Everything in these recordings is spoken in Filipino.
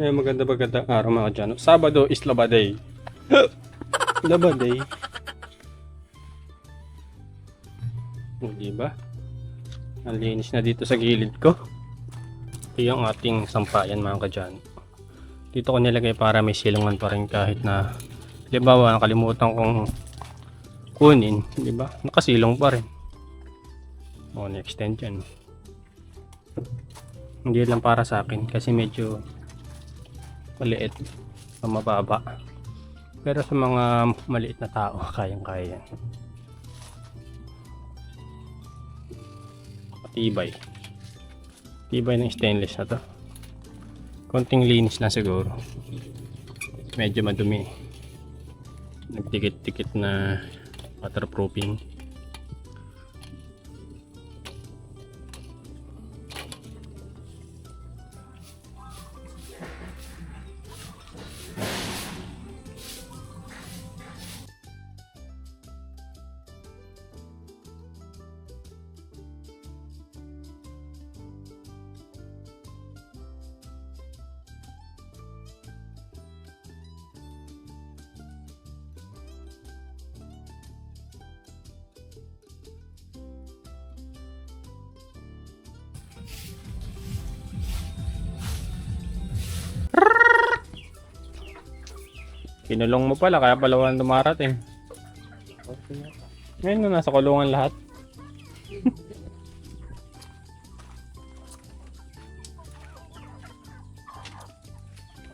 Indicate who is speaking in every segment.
Speaker 1: Magandang araw mga dyan. Sabado is Labaday. Labaday. Diba? Ang linis na dito sa gilid ko. Ito yung ating sampayan mga kadyan. Dito ko nilagay para may silungan pa rin kahit na halimbawa nakalimutan kong kunin. Diba? Nakasilong pa rin. O, na-extend yan. Hindi lang para sa akin kasi medyo maliit o mababa, pero sa mga maliit na tao kayang-kaya yan. Matibay ng stainless na to. Konting linis lang siguro, medyo madumi, nagtikit-tikit na waterproofing. Kinulong mo pala, kaya pala walang dumarating. Ngayon na nasa kulungan lahat.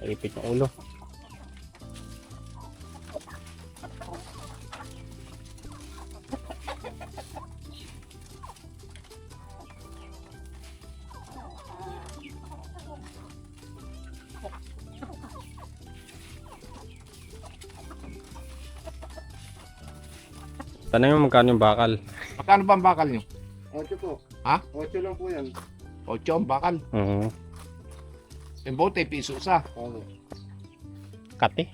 Speaker 1: Ipit ng ulo. Tanong mo magkano yung bakal?
Speaker 2: Magkano ba ang bakal nyo?
Speaker 3: 8 po.
Speaker 2: Ha?
Speaker 3: 8 lang po yan.
Speaker 2: 8 ang bakal. Yung bote, piso isa.
Speaker 3: Oo.
Speaker 1: Kati.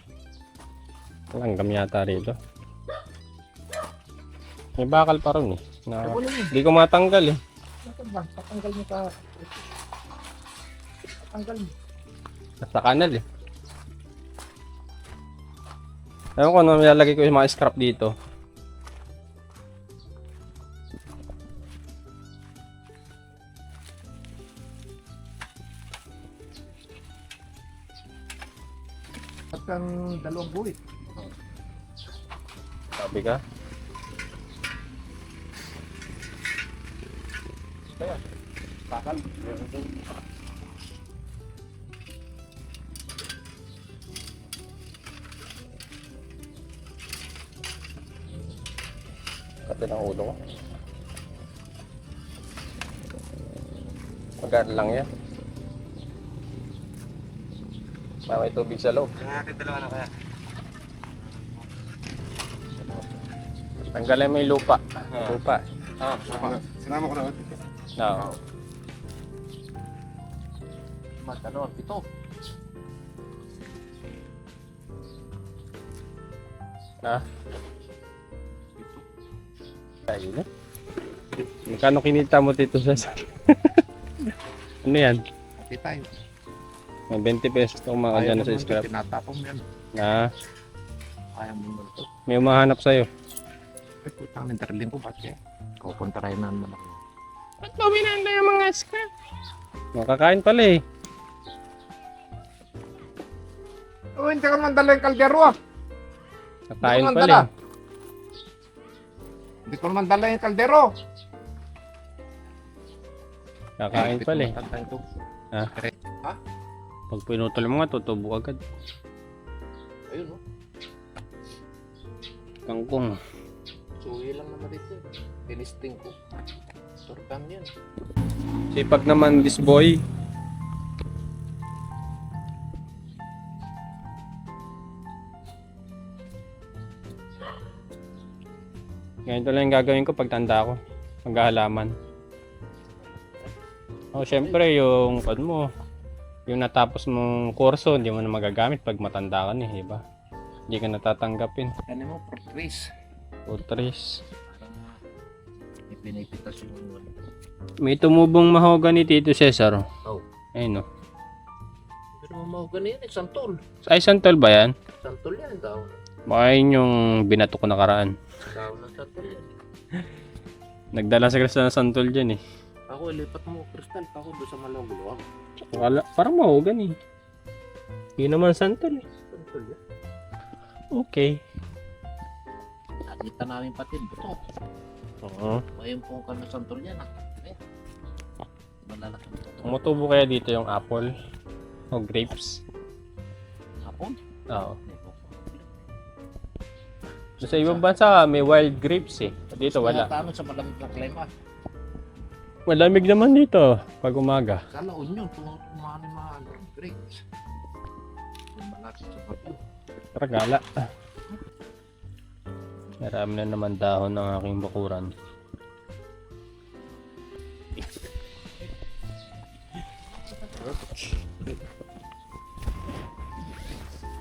Speaker 1: Langgam yata rito. May bakal pa rin eh. Na, di ko matanggal eh.
Speaker 2: Tatanggal mo ka. Tatanggal mo.
Speaker 1: Nasa kanal eh. Ewan ko ano nilalagay ko yung mga scrap dito.
Speaker 2: At ang dalawang buwit.
Speaker 1: Sabi ka?
Speaker 2: Kaya, bakal.
Speaker 1: Kati ng ulo ko. Magkano lang yan. May tubig sa loob.
Speaker 3: Nakakit dalawa na kaya.
Speaker 1: Tanggalin mo yung lupa. Lupa.
Speaker 3: Sinama ko na.
Speaker 1: No.
Speaker 2: Magkano? Ito.
Speaker 1: Ha? Ayun na. Magkano kinita mo dito sa ano yan?
Speaker 2: Pati tayo.
Speaker 1: May 20 pesos itong mga dyan sa scrap.
Speaker 2: Tinatapong yan.
Speaker 1: Na,
Speaker 2: Kaya mo naman ito.
Speaker 1: may umahanap sa'yo.
Speaker 2: Ay, putang ng darling ko. Ba't kaya? Kupunta rin naman ako.
Speaker 1: Ba't mo binanda yung mga scrap? Makakain pala eh.
Speaker 2: Oh, hindi ka naman dala yung kaldero ah.
Speaker 1: Kakain
Speaker 2: Hindi ko
Speaker 1: pala
Speaker 2: dala.
Speaker 1: eh.
Speaker 2: Hindi ko naman dala yung kaldero.
Speaker 1: Kakain
Speaker 2: Hindi ko
Speaker 1: pala eh.
Speaker 2: naman dala ito.
Speaker 1: Ha? Pag pinutol mo nga, tutubo agad.
Speaker 2: Ayun oh.
Speaker 1: Kangkong.
Speaker 2: Suwi lang naman dito. Tinisting ko. Turkan yan.
Speaker 1: Sipag naman this boy. Ganito lang yung gagawin ko pag tanda ko. Maghahalaman. O syempre yung yung natapos mong kurso, hindi mo na magagamit pag matanda ka na, di ba? Hindi ka natatanggapin.
Speaker 2: Ano mo, portrays.
Speaker 1: Putris.
Speaker 2: Pinipitas yung
Speaker 1: May tumubong mahogany Tito Cesar.
Speaker 2: Oh.
Speaker 1: Ayun no.
Speaker 2: naman mahogany yan eh. Santol.
Speaker 1: Ay, santol ba yan?
Speaker 2: Santol yan. Daon.
Speaker 1: Baka yun yung binato ko nakaraan.
Speaker 2: Daon ng santol yan.
Speaker 1: Nagdala sa kristal ng santol dyan eh.
Speaker 2: Ako, ilipat mo kristal pa ako doon sa malong-luwag.
Speaker 1: Parang mahugan eh. Yun naman santol eh.
Speaker 2: Santol yan.
Speaker 1: Okay.
Speaker 2: Nakita namin pati buto.
Speaker 1: Oo.
Speaker 2: Ngayon po ka na santol yan. Malalaki buto.
Speaker 1: Tumutubo kaya dito yung apple o grapes.
Speaker 2: Hapon?
Speaker 1: Oo. Sa ibang bansa may wild grapes eh. Dito wala.
Speaker 2: Kaya sa malamig na klima.
Speaker 1: Malamig naman dito pag umaga.
Speaker 2: Sa La Union, tumani-mani grapes. Yung malapit sa Baguio.
Speaker 1: Ragala. Marami na naman dahon ng aking bakuran.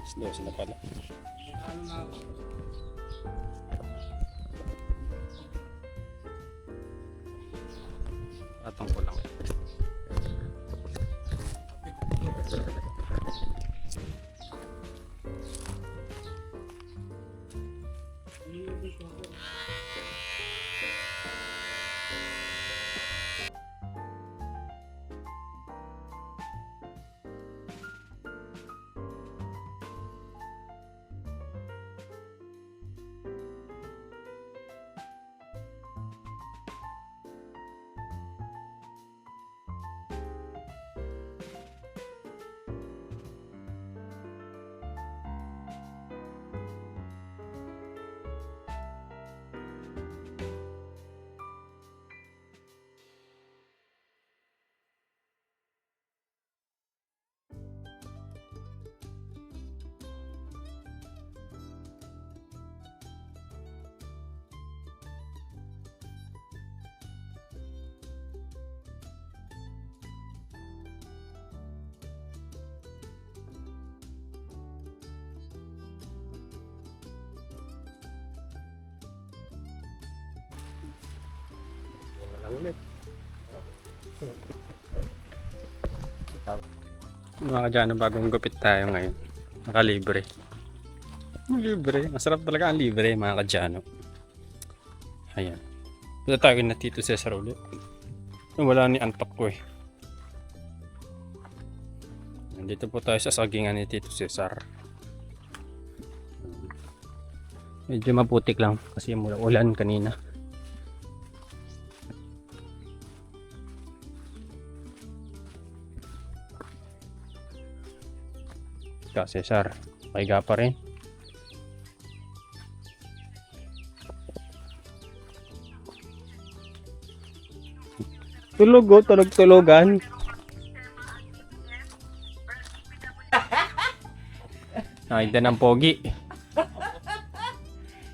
Speaker 1: Slow sila pala. Atong ko lang. Mga kadyano, bagong gupit tayo ngayon. Nakalibre. Libre. Masarap talaga ang libre, mga kadyano. Ayan. Punta tayo na Tito Cesar ulit. Wala ni antok ko eh. Nandito po tayo sa sagingan ni Tito Cesar. Medyo maputik lang kasi mula ulan kanina. Ka Cesar, pahiga pa rin. Tulog oh, tulog-tulogan. Nakita ng pogi.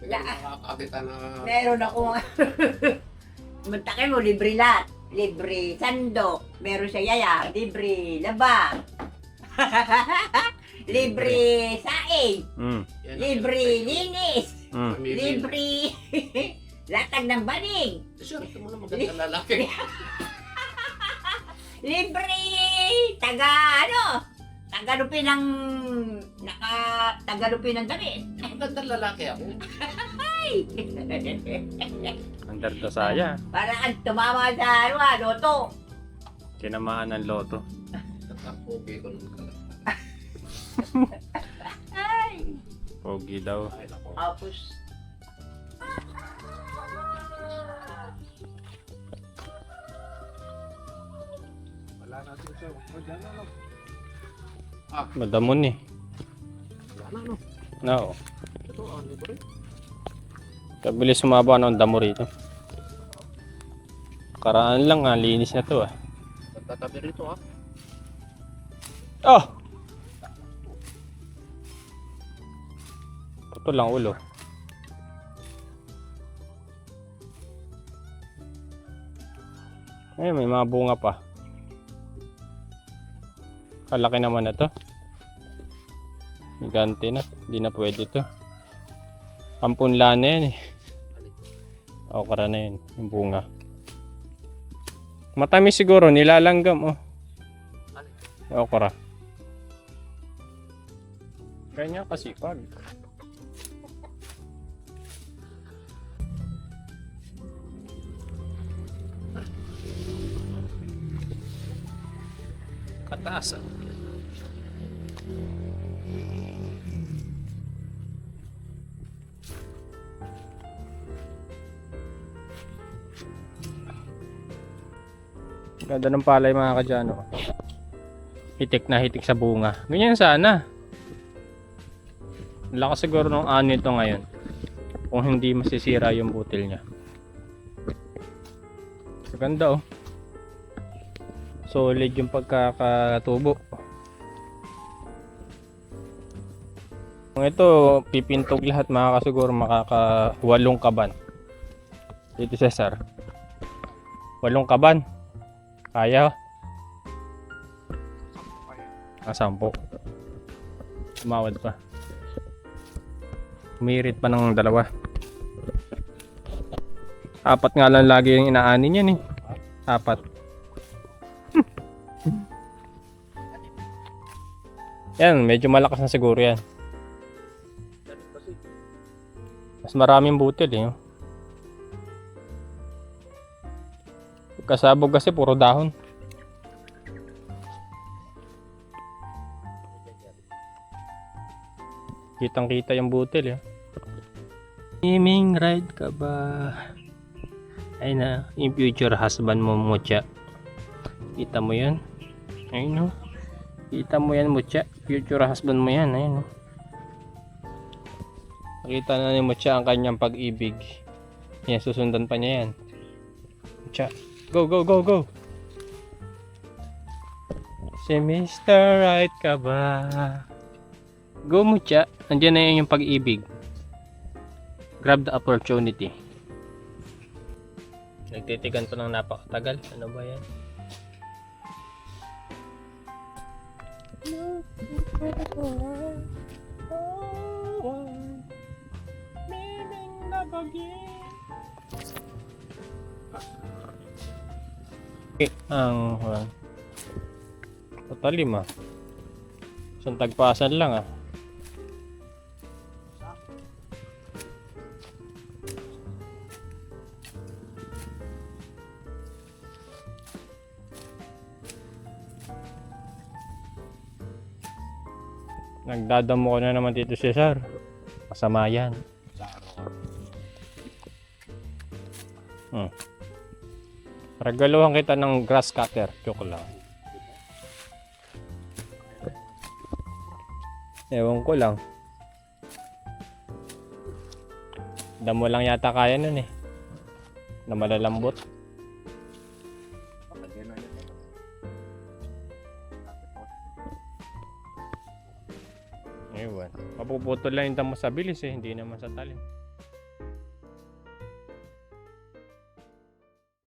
Speaker 2: Nakakakita na...
Speaker 4: Meron akong Muntakin mo, libre lahat. Libre sandok. Meron siya yaya. Libre laba. Libre saing. Libre linis. Libre latag ng banig.
Speaker 2: Sure, ito mo na magandang lalaki.
Speaker 4: Libre tagalupin ng tagalupin ng damit.
Speaker 2: Magandang lalaki ako.
Speaker 1: Under to saya.
Speaker 4: Parang tumama sa loto.
Speaker 1: Tinamaan ng loto.
Speaker 2: Nakapogi ko nung
Speaker 4: Ay.
Speaker 1: Pogi daw.
Speaker 4: Tapos
Speaker 3: Wala natin siya. O, dyan na lang.
Speaker 1: Madamon eh.
Speaker 2: Wala na, no?
Speaker 1: Oo.
Speaker 2: Ito, libre.
Speaker 1: Kabilis sumaba ng damo rito. Karaan lang linis na to ah.
Speaker 2: Tatabi rito, ha?
Speaker 1: Oh! Ito lang ulo. Eh, may mga bunga pa. Kalaki naman na to. Gigante na. Hindi na pwede to. Ampunla na yan eh. Okra na yun. Yung bunga. Matamis siguro. Nilalanggam oh. Okra. Kanya kasipag. Kataasan. Ganda ng palay mga kadyano. Hitik na hitik sa bunga. Ganyan sana. Lakas siguro ng ano ito ngayon. Kung hindi masisira yung butil niya. Ganda oh. Solid yung pagkakatubo. Kung ito pipintog lahat makakasiguro makaka 8 kaban. Dito Cesar. 8 kaban. Kaya. Ah, 10. Tumawad pa. Umirit pa ng 2. 4 nga lang lagi yung inaani niyan eh. 4. Yan, medyo malakas na siguro yan. Mas maraming butil eh. Kasabog kasi puro dahon. Kitang kita yung butil eh. Swimming ride ka ba? Ay na, yung future husband mo Mucha. Kita mo yan? Ayun no. Kita mo yan Mucha. Future husband mo yan. Ayun no. Nakita na ni Mucha ang kanyang pag-ibig. Yan, susundan pa niya yan. Mucha. Go, go, go, go. Si Mr. Right ka ba? Go Mucha. Andiyan na yun yung pag-ibig. Grab the opportunity. Nagtitigan pa ng napakatagal. Ano ba yan? Ang patalim ah. Isang tagpasan lang ah. Nagdadamo ko na naman dito Cesar. Masama yan. Regaluhan kita ng grass cutter. Joke lang. Ewan ko lang. Damo lang yata kaya nun eh. Na malalambot. Ewan. Mapuputol lang yung damo sa bilis eh. Hindi naman sa talim.